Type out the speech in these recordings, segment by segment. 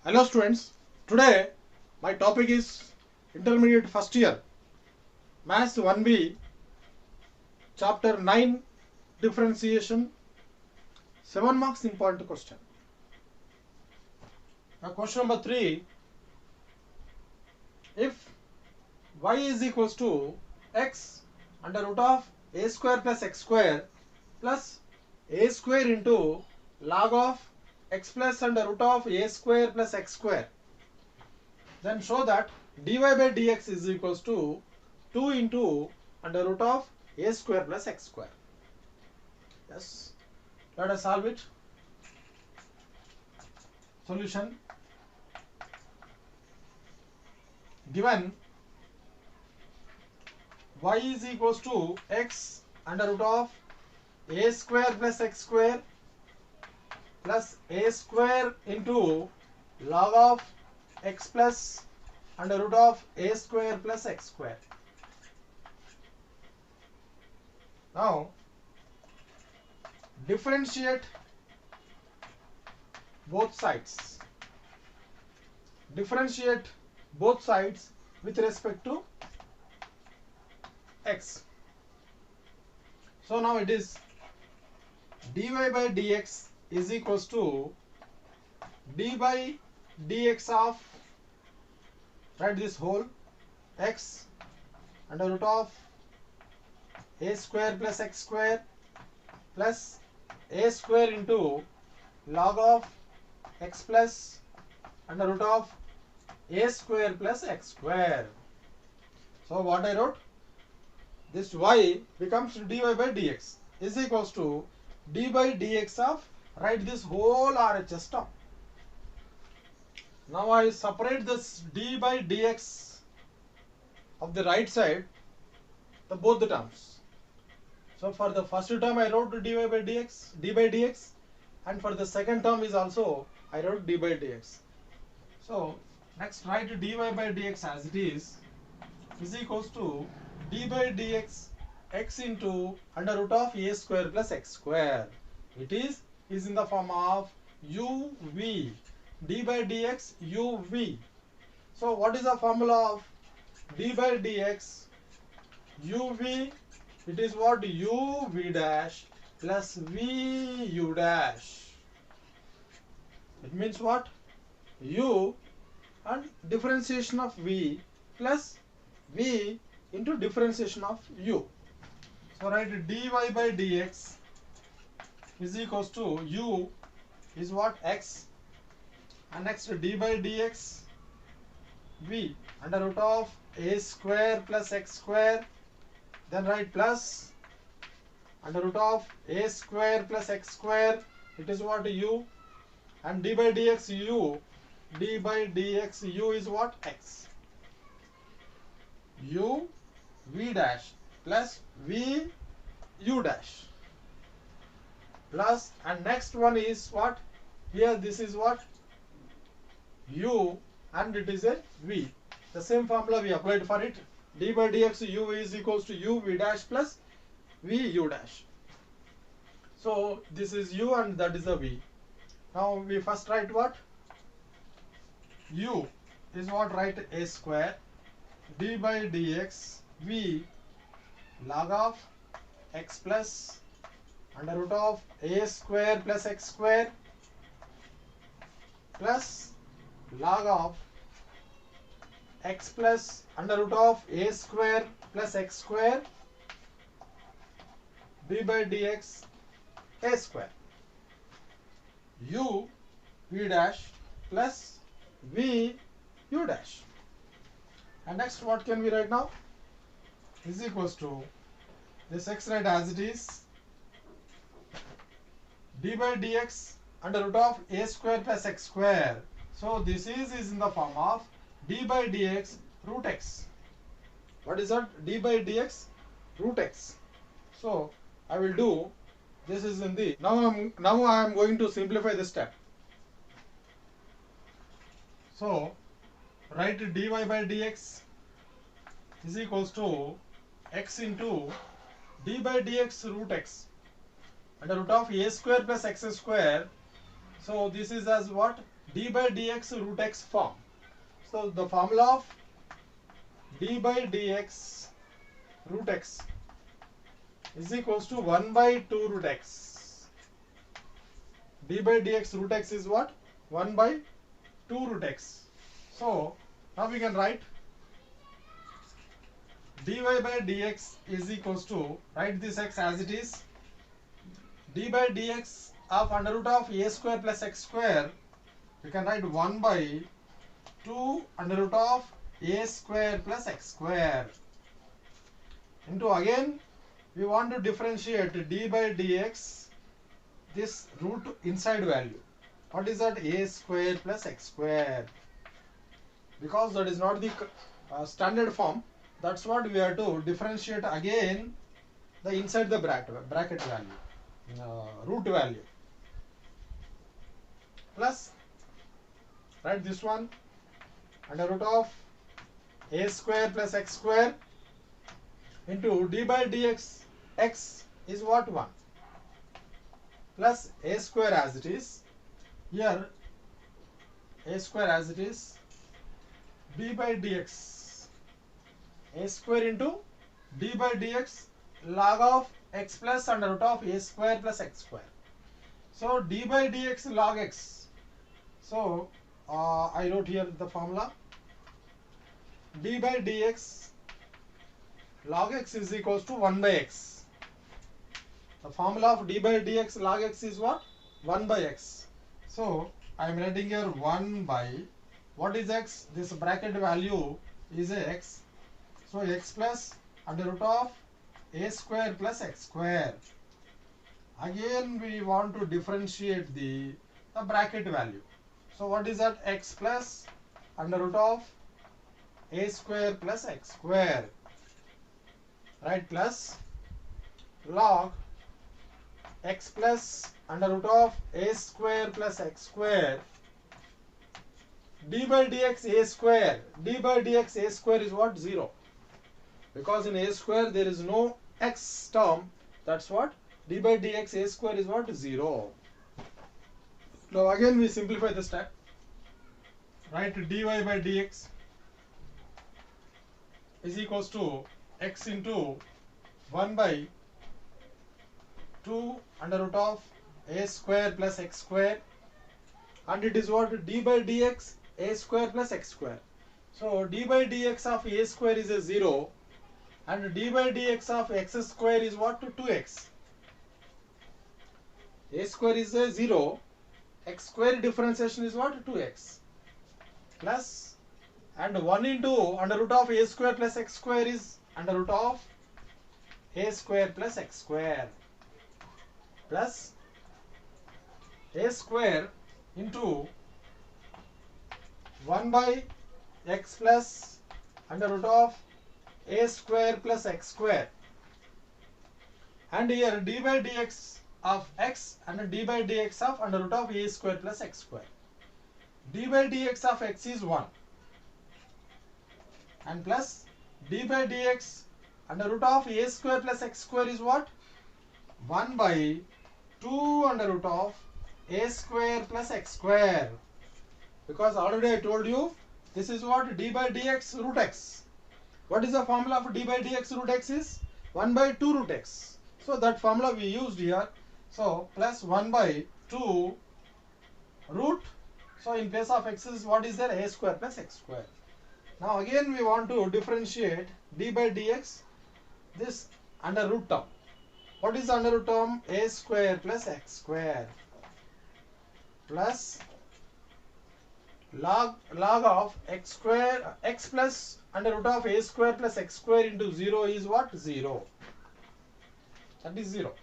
Hello students, today my topic is intermediate first year Maths 1B chapter 9 differentiation 7 marks important question. Now question number 3, if y is equals to x under root of a square plus x square plus a square into log of x plus under root of a square plus x square, then show that dy by dx is equals to 2 into under root of a square plus x square. Yes, let us solve it. Solution: given y is equals to x under root of a square plus x square plus a square into log of x plus under root of a square plus x square. Now differentiate both sides. Differentiate both sides with respect to x. So now it is dy by dx is equals to d by dx of, write this whole, x under root of a square plus x square plus a square into log of x plus under root of a square plus x square. So what I wrote, this y becomes dy by dx is equals to d by dx of, write this whole RHS term. Now I separate this d by dx of the right side, both the terms. So for the first term I wrote dy by dx, d by dx, and for the second term is also I wrote d by dx. So next write dy by dx as it is equals to d by dx x into under root of a square plus x square. It is in the form of uv, d by dx uv. So what is the formula of d by dx uv? It is what, uv dash plus vu dash. It means what, u and differentiation of v plus v into differentiation of u. So write dy by dx is equals to u is what, x, and next d by dx v under root of a square plus x square, then write plus under root of a square plus x square, it is what, u, and d by dx u, d by dx u is what, x, u v dash plus v u dash plus, and next one is what, here this is what, u, and it is a v. The same formula we applied for it, d by dx u is equals to u v dash plus v u dash. So this is u and that is a v. Now we first write what, u is what, write a square d by dx v log of x plus under root of a square plus x square plus log of x plus under root of a square plus x square d by dx a square u v dash plus v u dash. And next what can we write now, is equals to this x, write as it is d by dx under root of a square plus x square. So this is in the form of d by dx root x. What is that, d by dx root x. So I will do, this is in the, now I am going to simplify this step. So write dy by dx is equals to x into d by dx root x under root of a square plus x square. So this is as what, d by dx root x form. So the formula of d by dx root x is equals to 1 by 2 root x. d by dx root x is what? 1 by 2 root x. So now we can write dy by dx is equals to, write this x as it is, d by dx of under root of a square plus x square, we can write 1 by 2 under root of a square plus x square into, again we want to differentiate d by dx this root inside value. What is that? A square plus x square, because that is not the standard form. That's what we have to differentiate again the inside the bracket value, root value, plus write this one under root of a square plus x square into d by dx x is what? 1 plus a square as it is, here a square as it is, d by dx a square into d by dx log of x plus under root of a square plus x square. So d by dx log x. So I wrote here the formula, d by dx log x is equals to 1 by x. The formula of d by dx log x is what? 1 by x. So I am writing here 1 by, what is x? This bracket value is x. So x plus under root of a square plus x square. Again we want to differentiate the bracket value. So what is that? X plus under root of a square plus x square, right, plus log x plus under root of a square plus x square d by dx a square. D by dx a square is what? 0. Because in a square there is no x term, that's what? D by dx a square is what? 0. Now again we simplify the step. Write dy by dx is equals to x into 1 by 2 under root of a square plus x square, and it is what? D by dx a square plus x square. So d by dx of a square is a 0 and d by dx of x square is what? 2x. A square is a 0, x square differentiation is what? 2x, plus, and 1 into under root of a square plus x square is under root of a square plus x square, plus a square into 1 by x plus under root of a square plus x square, and here d by dx of x and d by dx of under root of a square plus x square. D by dx of x is 1 and plus d by dx under root of a square plus x square is what? 1 by 2 under root of a square plus x square, because already I told you this is what? D by dx root x. What is the formula of d by dx root x? Is 1 by 2 root x. So that formula we used here. So plus 1 by 2 root. So in place of x is what is there? A square plus x square. Now again we want to differentiate d by dx this under root term. What is under root term? A square plus x square, plus log of x square, x plus under root of a square plus x square into 0 is what? 0. That is 0.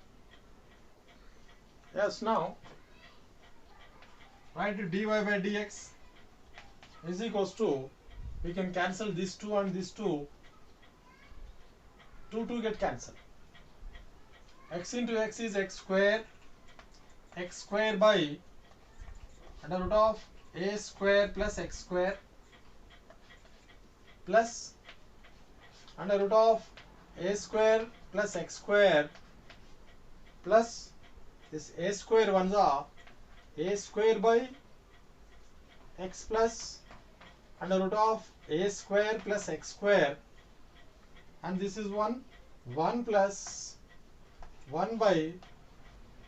Yes, now write dy by dx is equals to, we can cancel this 2 and this 2, 2 get cancelled. X into x is x square by under root of a square plus x square, plus under root of a square plus x square, plus this a square ones are a square by x plus under root of a square plus x square, and this is 1 plus 1 by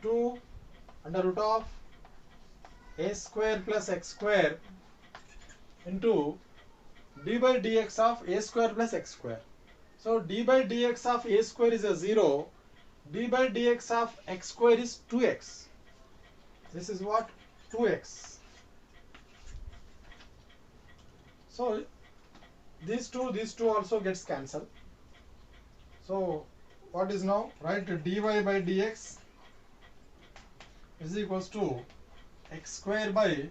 2 under root of a square plus x square into d by dx of a square plus x square. So d by dx of a square is a 0, d by dx of x square is 2x. This is what? 2x. So these two also gets cancelled. So what is now? Right, dy by dx is equals to x square by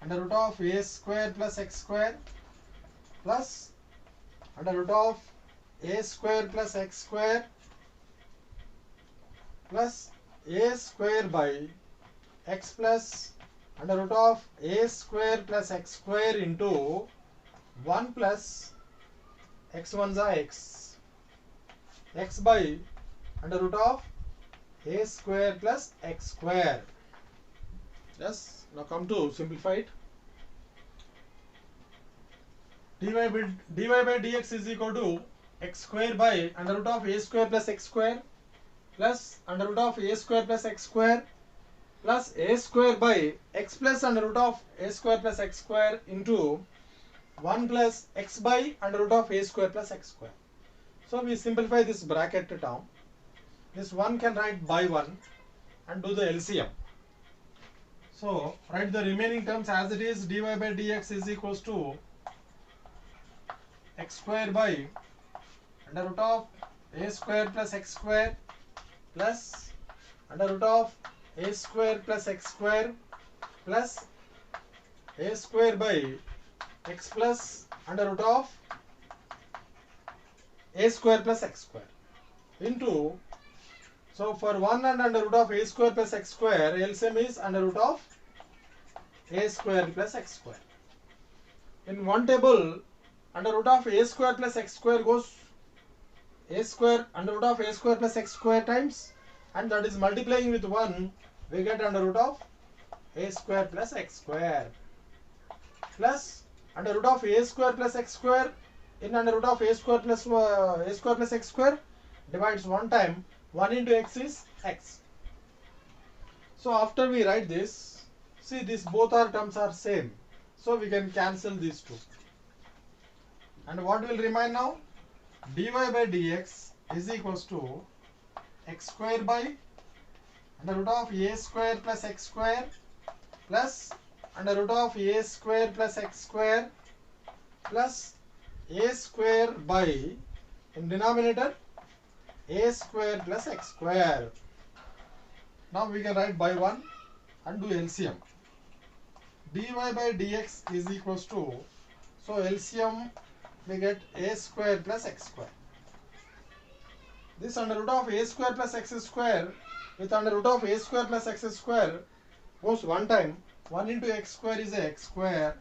under root of a square plus x square plus under root of a square plus x square plus a square by x plus under root of a square plus x square into 1 plus x 1 is x by under root of a square plus x square. Yes, now come to simplify it. dy by dx is equal to x square by under root of a square plus x square plus under root of a square plus x square plus a square by x plus under root of a square plus x square into 1 plus x by under root of a square plus x square. So we simplify this bracket term. This 1 can write by 1 and do the LCM. So write the remaining terms as it is. Dy by dx is equals to x square by under root of a square plus x square plus under root of a square plus x square plus a square by x plus under root of a square plus x square into, so for 1 and under root of a square plus x square, LCM is under root of a square plus x square. In one table, under root of a square plus x square goes a square under root of a square plus x square times, and that is multiplying with 1, we get under root of a square plus x square plus under root of a square plus x square. In under root of a square plus x square divides 1 time, 1 into x is x. So after we write this, see these both our terms are same, so we can cancel these two. And what will remain now? Dy by dx is equals to x square by under root of a square plus x square plus under root of a square plus x square plus a square by, in denominator, a square plus x square. Now we can write by 1 and do LCM. Dy by dx is equals to, so LCM we get a square plus x square. This under root of a square plus x square with under root of a square plus x square goes 1 time, 1 into x square is a x square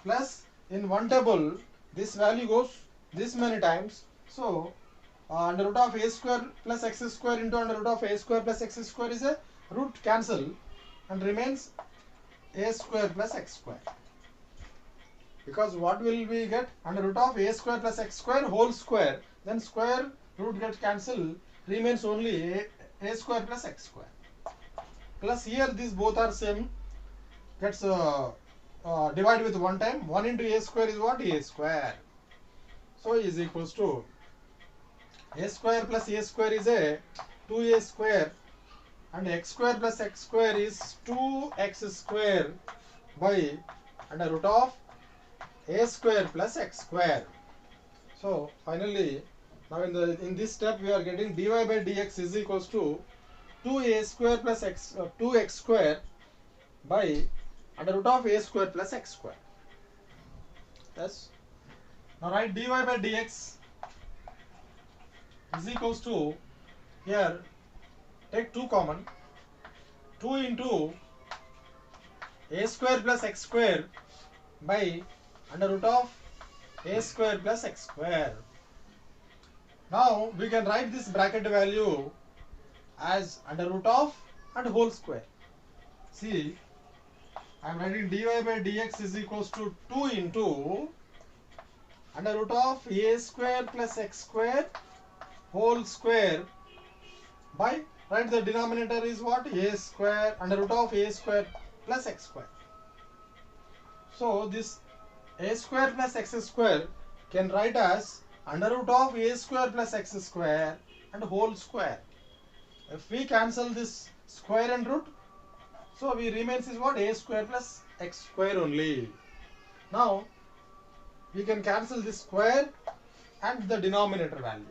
plus in one table this value goes this many times, so under root of a square plus x square into under root of a square plus x square is a root cancel and remains a square plus x square. Because what will we get? Under root of a square plus x square whole square, then square root get cancelled, remains only a square plus x square. Plus here these both are same, gets divided with 1 time, 1 into a square is what? A square. So is equals to a square plus a square is a 2a square and x square plus x square is 2x square by under root of a square plus x square. So finally, now in this step we are getting dy by dx is equals to 2a square plus 2x square by under root of a square plus x square. Yes. Now write dy by dx is equals to, here take 2 common, 2 into a square plus x square by under root of a square plus x square. Now we can write this bracket value as under root of and whole square. See, I am writing dy by dx is equals to 2 into under root of a square plus x square whole square by, right, the denominator is what? A square under root of a square plus x square. So this a square plus x square can write as under root of a square plus x square and whole square. If we cancel this square and root, so we remains is what? A square plus x square only. Now we can cancel this square and the denominator value.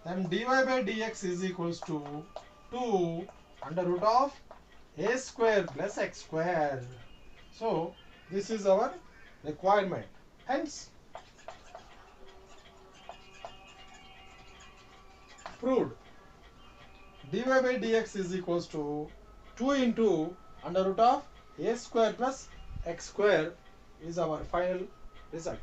Then dy by dx is equals to 2 under root of a square plus x square. So this is our requirement. Hence proved dy by dx is equals to 2 into under root of a square plus x square is our final result.